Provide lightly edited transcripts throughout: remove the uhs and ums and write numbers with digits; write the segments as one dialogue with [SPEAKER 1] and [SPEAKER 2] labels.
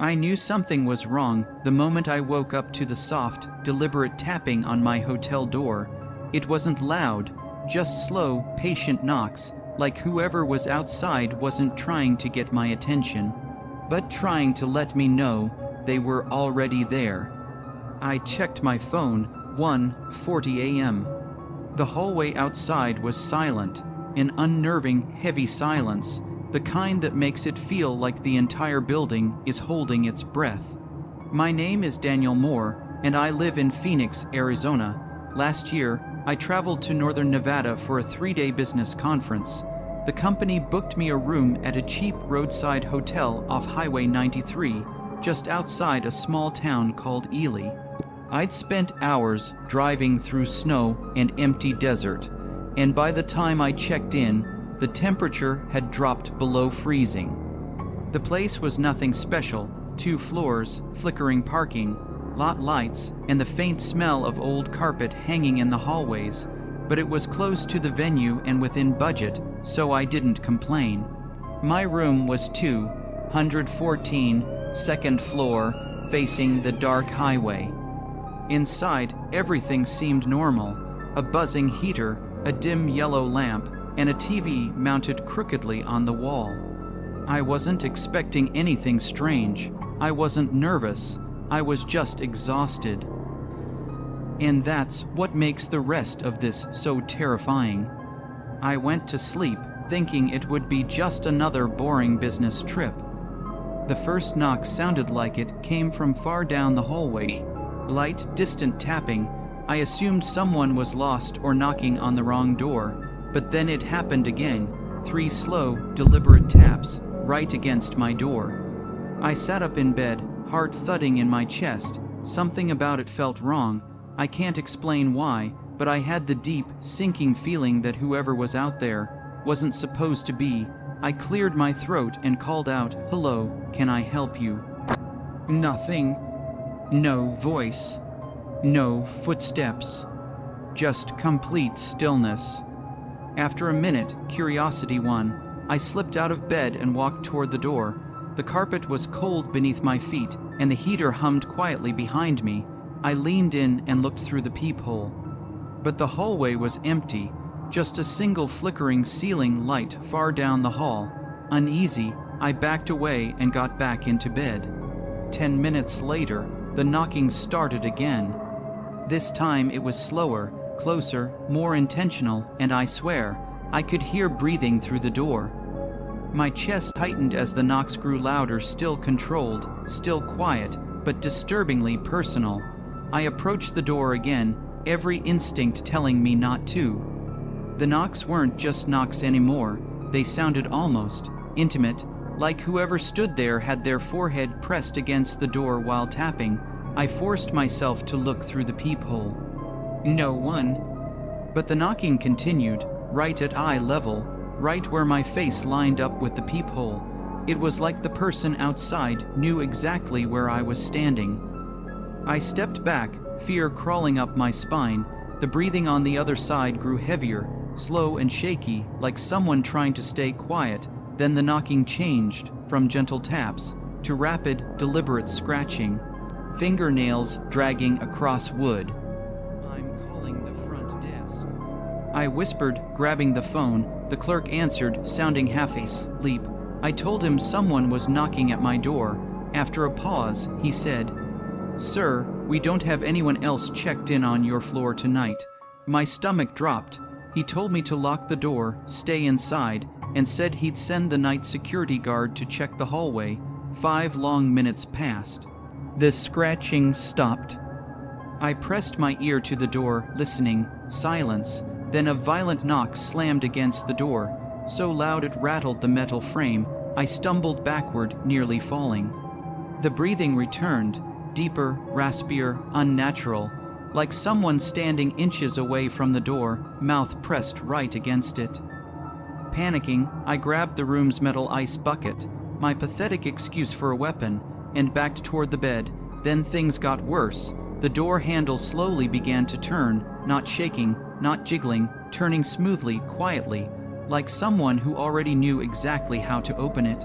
[SPEAKER 1] I knew something was wrong the moment I woke up to the soft, deliberate tapping on my hotel door. It wasn't loud, just slow, patient knocks, like whoever was outside wasn't trying to get my attention, but trying to let me know they were already there. I checked my phone, 1:40 a.m. The hallway outside was silent, an unnerving, heavy silence, the kind that makes it feel like the entire building is holding its breath. My name is Daniel Moore, and I live in Phoenix, Arizona. Last year, I traveled to northern Nevada for a 3-day business conference. The company booked me a room at a cheap roadside hotel off Highway 93, just outside a small town called Ely. I'd spent hours driving through snow and empty desert, and by the time I checked in, the temperature had dropped below freezing. The place was nothing special: 2 floors, flickering parking, lot lights, and the faint smell of old carpet hanging in the hallways, but it was close to the venue and within budget, so I didn't complain. My room was 214, second floor, facing the dark highway. Inside, everything seemed normal: a buzzing heater, a dim yellow lamp, and a TV mounted crookedly on the wall. I wasn't expecting anything strange. I wasn't nervous. I was just exhausted. And that's what makes the rest of this so terrifying. I went to sleep, thinking it would be just another boring business trip. The first knock sounded like it came from far down the hallway. Light, distant tapping. I assumed someone was lost or knocking on the wrong door, but then it happened again. 3 slow, deliberate taps, right against my door. I sat up in bed, heart thudding in my chest. Something about it felt wrong. I can't explain why, but I had the deep, sinking feeling that whoever was out there wasn't supposed to be. I cleared my throat and called out, "Hello, can I help you?" Nothing. No voice. No footsteps. Just complete stillness. After a minute, curiosity won. I slipped out of bed and walked toward the door. The carpet was cold beneath my feet, and the heater hummed quietly behind me. I leaned in and looked through the peephole. But the hallway was empty, just a single flickering ceiling light far down the hall. Uneasy, I backed away and got back into bed. 10 minutes later, the knocking started again. This time it was slower, closer, more intentional, and I swear, I could hear breathing through the door. My chest tightened as the knocks grew louder, still controlled, still quiet, but disturbingly personal. I approached the door again, every instinct telling me not to. The knocks weren't just knocks anymore. They sounded almost intimate, like whoever stood there had their forehead pressed against the door while tapping. I forced myself to look through the peephole. No one. But the knocking continued, right at eye level, right where my face lined up with the peephole. It was like the person outside knew exactly where I was standing. I stepped back, fear crawling up my spine. The breathing on the other side grew heavier, slow and shaky, like someone trying to stay quiet. Then the knocking changed, from gentle taps to rapid, deliberate scratching. Fingernails dragging across wood. "I'm calling the front desk," I whispered, grabbing the phone. The clerk answered, sounding half asleep. I told him someone was knocking at my door. After a pause, he said, "Sir, we don't have anyone else checked in on your floor tonight." My stomach dropped. He told me to lock the door, stay inside, and said he'd send the night security guard to check the hallway. 5 long minutes passed. The scratching stopped. I pressed my ear to the door, listening. Silence. Then a violent knock slammed against the door, so loud it rattled the metal frame. I stumbled backward, nearly falling. The breathing returned, deeper, raspier, unnatural, like someone standing inches away from the door, mouth pressed right against it. Panicking, I grabbed the room's metal ice bucket, my pathetic excuse for a weapon, and backed toward the bed. Then things got worse. The door handle slowly began to turn, not shaking, not jiggling, turning smoothly, quietly, like someone who already knew exactly how to open it.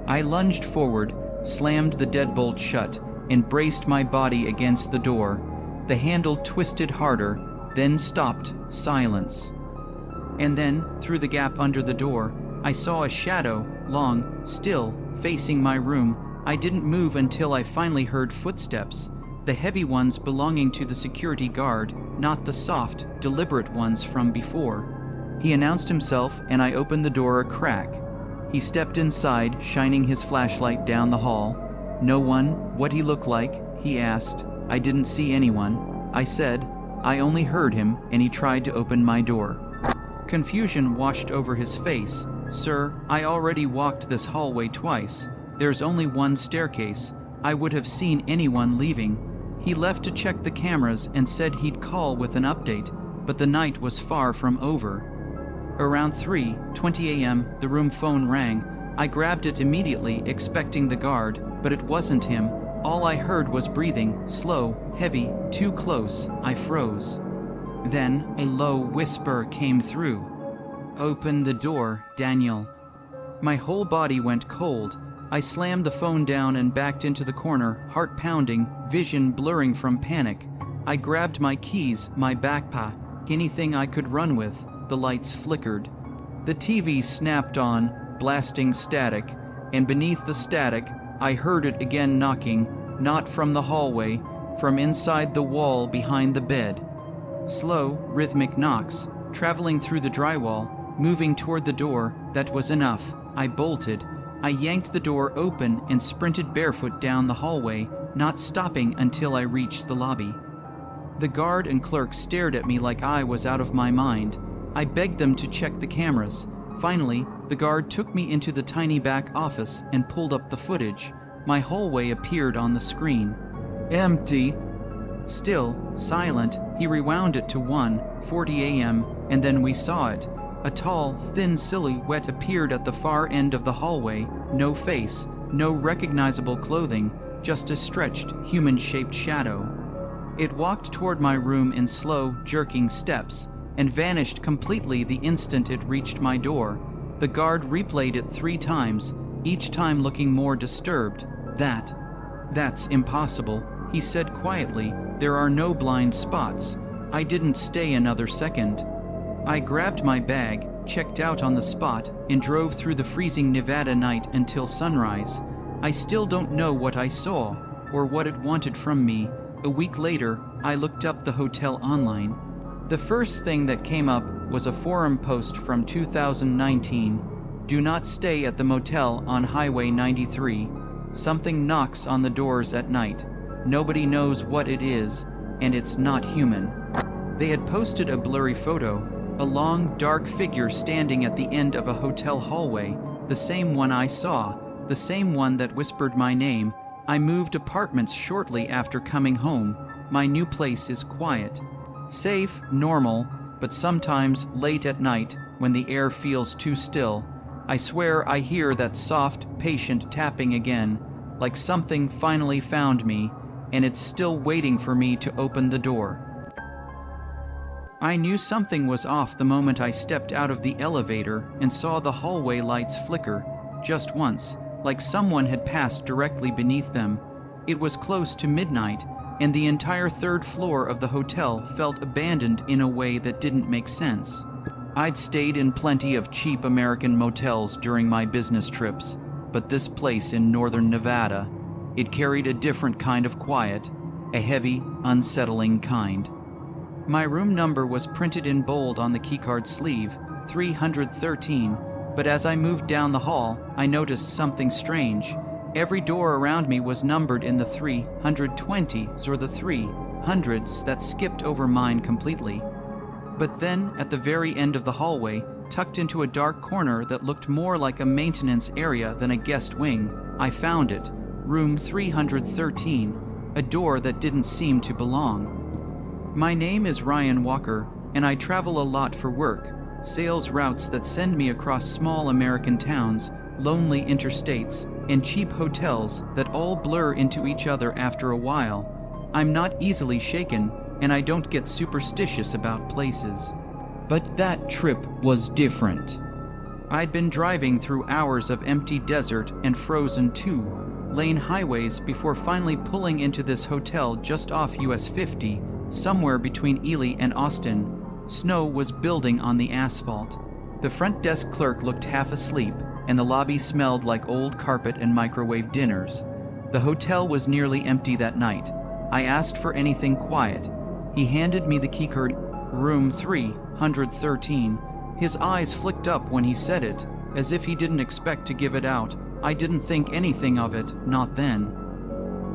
[SPEAKER 1] I lunged forward, slammed the deadbolt shut, and braced my body against the door. The handle twisted harder, then stopped. Silence. And then, through the gap under the door, I saw a shadow, long, still, facing my room. I didn't move until I finally heard footsteps, the heavy ones belonging to the security guard, not the soft, deliberate ones from before. He announced himself, and I opened the door a crack. He stepped inside, shining his flashlight down the hall. "No one? What he look like?" he asked. "I didn't see anyone," I said. "I only heard him, and he tried to open my door." Confusion washed over his face. "Sir, I already walked this hallway twice. There's only one staircase. I would have seen anyone leaving." He left to check the cameras and said he'd call with an update, but the night was far from over. Around 3:20 a.m., the room phone rang. I grabbed it immediately, expecting the guard, but it wasn't him. All I heard was breathing, slow, heavy, too close. I froze. Then, a low whisper came through. "Open the door, Daniel." My whole body went cold. I slammed the phone down and backed into the corner, heart pounding, vision blurring from panic. I grabbed my keys, my backpack, anything I could run with. The lights flickered. The TV snapped on, blasting static, and beneath the static, I heard it again knocking, not from the hallway, from inside the wall behind the bed. Slow, rhythmic knocks, traveling through the drywall, moving toward the door. That was enough. I bolted. I yanked the door open and sprinted barefoot down the hallway, not stopping until I reached the lobby. The guard and clerk stared at me like I was out of my mind. I begged them to check the cameras. Finally, the guard took me into the tiny back office and pulled up the footage. My hallway appeared on the screen. Empty. Still, silent. He rewound it to 1:40 a.m., and then we saw it. A tall, thin silhouette appeared at the far end of the hallway. No face, no recognizable clothing, just a stretched, human-shaped shadow. It walked toward my room in slow, jerking steps, and vanished completely the instant it reached my door. The guard replayed it 3 times, each time looking more disturbed. That's impossible," he said quietly. "There are no blind spots." I didn't stay another second. I grabbed my bag, checked out on the spot, and drove through the freezing Nevada night until sunrise. I still don't know what I saw, or what it wanted from me. A week later, I looked up the hotel online. The first thing that came up was a forum post from 2019. "Do not stay at the motel on Highway 93. Something knocks on the doors at night. Nobody knows what it is, and it's not human." They had posted a blurry photo, a long, dark figure standing at the end of a hotel hallway, the same one I saw, the same one that whispered my name. I moved apartments shortly after coming home. My new place is quiet. Safe, normal, but sometimes late at night, when the air feels too still, I swear I hear that soft, patient tapping again, like something finally found me, and it's still waiting for me to open the door. I knew something was off the moment I stepped out of the elevator and saw the hallway lights flicker, just once, like someone had passed directly beneath them. It was close to midnight, and the entire 3rd floor of the hotel felt abandoned in a way that didn't make sense. I'd stayed in plenty of cheap American motels during my business trips, but this place in northern Nevada, it carried a different kind of quiet, a heavy, unsettling kind. My room number was printed in bold on the keycard sleeve, 313, but as I moved down the hall, I noticed something strange. Every door around me was numbered in the 320s or the 300s that skipped over mine completely. But then, at the very end of the hallway, tucked into a dark corner that looked more like a maintenance area than a guest wing, I found it. Room 313, a door that didn't seem to belong. My name is Ryan Walker, and I travel a lot for work, sales routes that send me across small American towns, lonely interstates, and cheap hotels that all blur into each other after a while. I'm not easily shaken, and I don't get superstitious about places. But that trip was different. I'd been driving through hours of empty desert and frozen too. lane highways before finally pulling into this hotel just off US 50, somewhere between Ely and Austin. Snow was building on the asphalt. The front desk clerk looked half asleep, and the lobby smelled like old carpet and microwave dinners. The hotel was nearly empty that night. I asked for anything quiet. He handed me the keycard. Room 313. His eyes flicked up when he said it, as if he didn't expect to give it out. I didn't think anything of it, not then.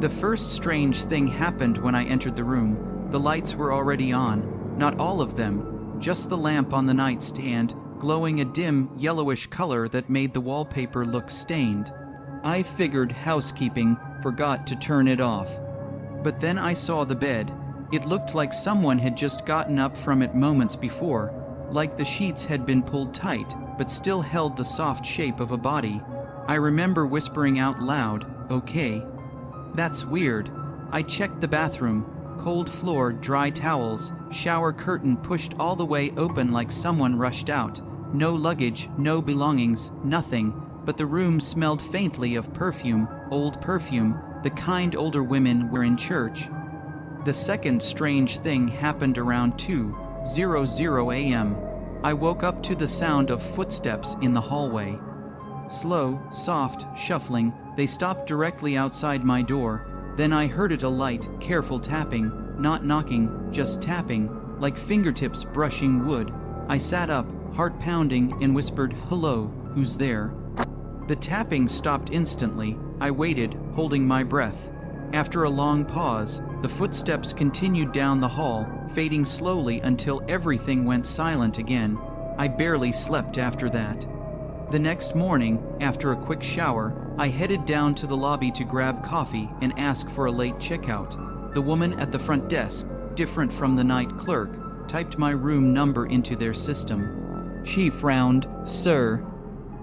[SPEAKER 1] The first strange thing happened when I entered the room. The lights were already on, not all of them, just the lamp on the nightstand, glowing a dim, yellowish color that made the wallpaper look stained. I figured housekeeping forgot to turn it off. But then I saw the bed. It looked like someone had just gotten up from it moments before, like the sheets had been pulled tight, but still held the soft shape of a body. I remember whispering out loud, "Okay." That's weird. I checked the bathroom. Cold floor, dry towels, shower curtain pushed all the way open like someone rushed out. No luggage, no belongings, nothing, but the room smelled faintly of perfume, old perfume, the kind older women were in church. The second strange thing happened around 2:00 a.m. I woke up to the sound of footsteps in the hallway. Slow, soft, shuffling, they stopped directly outside my door. Then I heard it, a light, careful tapping, not knocking, just tapping, like fingertips brushing wood. I sat up, heart pounding, and whispered, "Hello, who's there?" The tapping stopped instantly. I waited, holding my breath. After a long pause, the footsteps continued down the hall, fading slowly until everything went silent again. I barely slept after that. The next morning, after a quick shower, I headed down to the lobby to grab coffee and ask for a late checkout. The woman at the front desk, different from the night clerk, typed my room number into their system. She frowned. "Sir,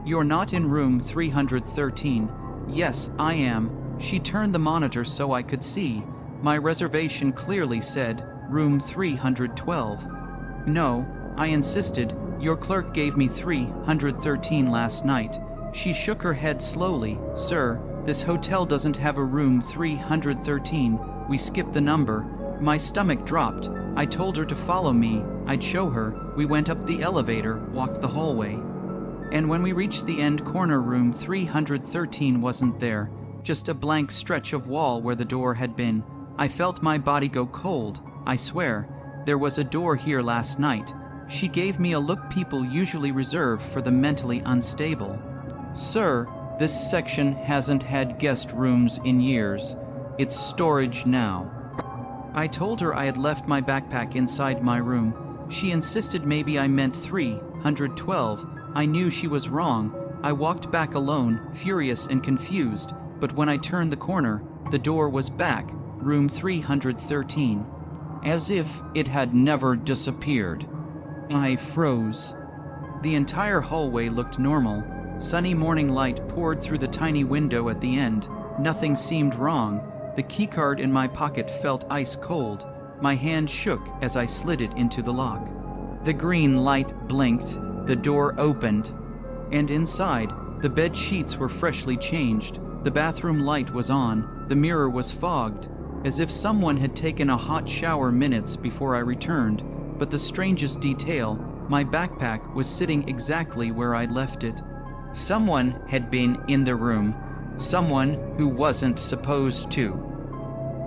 [SPEAKER 1] you're not in room 313. "Yes, I am." She turned the monitor so I could see. My reservation clearly said room 312. "No," I insisted. "Your clerk gave me 313 last night." She shook her head slowly. "Sir, this hotel doesn't have a room 313. We skipped the number." My stomach dropped. I told her to follow me. I'd show her. We went up the elevator, walked the hallway. And when we reached the end corner, room 313 wasn't there. Just a blank stretch of wall where the door had been. I felt my body go cold. I swear, there was a door here last night. She gave me a look people usually reserve for the mentally unstable. "Sir, this section hasn't had guest rooms in years. It's storage now." I told her I had left my backpack inside my room. She insisted maybe I meant 312. I knew she was wrong. I walked back alone, furious and confused, but when I turned the corner, the door was back, room 313. As if it had never disappeared. I froze. The entire hallway looked normal. Sunny morning light poured through the tiny window at the end. Nothing seemed wrong. The keycard in my pocket felt ice cold. My hand shook as I slid it into the lock. The green light blinked. The door opened. And inside, the bed sheets were freshly changed. The bathroom light was on. The mirror was fogged, as if someone had taken a hot shower minutes before I returned. But the strangest detail, my backpack was sitting exactly where I'd left it. Someone had been in the room. Someone who wasn't supposed to.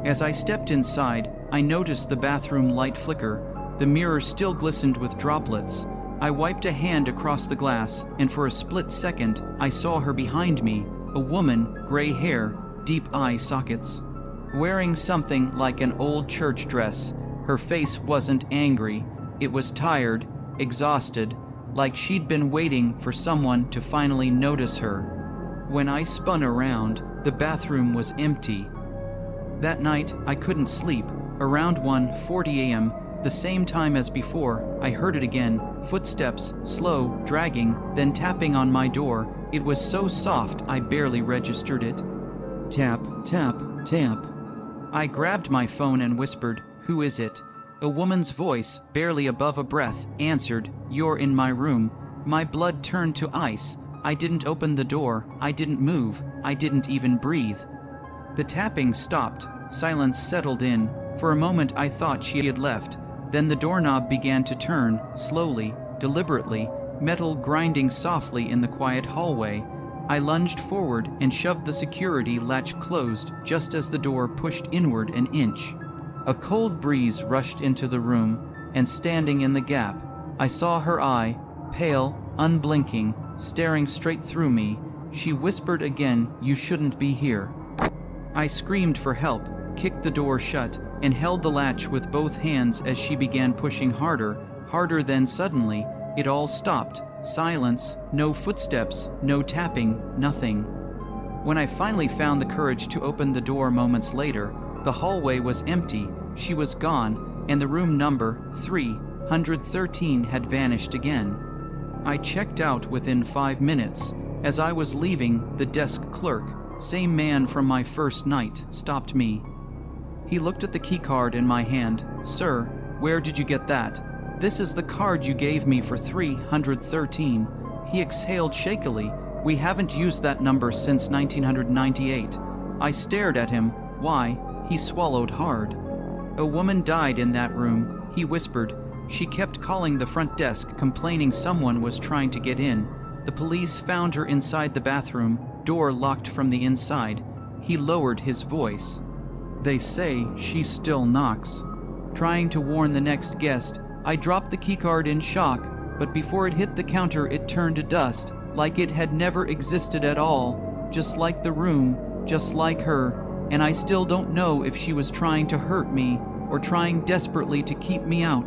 [SPEAKER 1] As I stepped inside, I noticed the bathroom light flicker. The mirror still glistened with droplets. I wiped a hand across the glass, and for a split second, I saw her behind me. A woman, gray hair, deep eye sockets. Wearing something like an old church dress. Her face wasn't angry. It was tired, exhausted, like she'd been waiting for someone to finally notice her. When I spun around, the bathroom was empty. That night, I couldn't sleep. Around 1:40 a.m., the same time as before, I heard it again. Footsteps, slow, dragging, then tapping on my door. It was so soft I barely registered it. Tap, tap, tap. I grabbed my phone and whispered, "Who is it?" A woman's voice, barely above a breath, answered, "You're in my room." My blood turned to ice. I didn't open the door. I didn't move. I didn't even breathe. The tapping stopped, silence settled in. For a moment I thought she had left. Then the doorknob began to turn, slowly, deliberately, metal grinding softly in the quiet hallway. I lunged forward and shoved the security latch closed just as the door pushed inward an inch. A cold breeze rushed into the room, and standing in the gap, I saw her eye, pale, unblinking, staring straight through me. She whispered again, "You shouldn't be here." I screamed for help, kicked the door shut, and held the latch with both hands as she began pushing harder, harder. Then suddenly, it all stopped. Silence, no footsteps, no tapping, nothing. When I finally found the courage to open the door moments later, the hallway was empty, she was gone, and the room number 313 had vanished again. I checked out within 5 minutes. As I was leaving, the desk clerk, same man from my first night, stopped me. He looked at the keycard in my hand. "Sir, where did you get that?" "This is the card you gave me for 313. He exhaled shakily. "We haven't used that number since 1998. I stared at him. "Why?" He swallowed hard. "A woman died in that room," he whispered. "She kept calling the front desk, complaining someone was trying to get in. The police found her inside the bathroom, door locked from the inside." He lowered his voice. "They say she still knocks." Trying to warn the next guest, I dropped the keycard in shock, but before it hit the counter it turned to dust, like it had never existed at all, just like the room, just like her, and I still don't know if she was trying to hurt me or trying desperately to keep me out.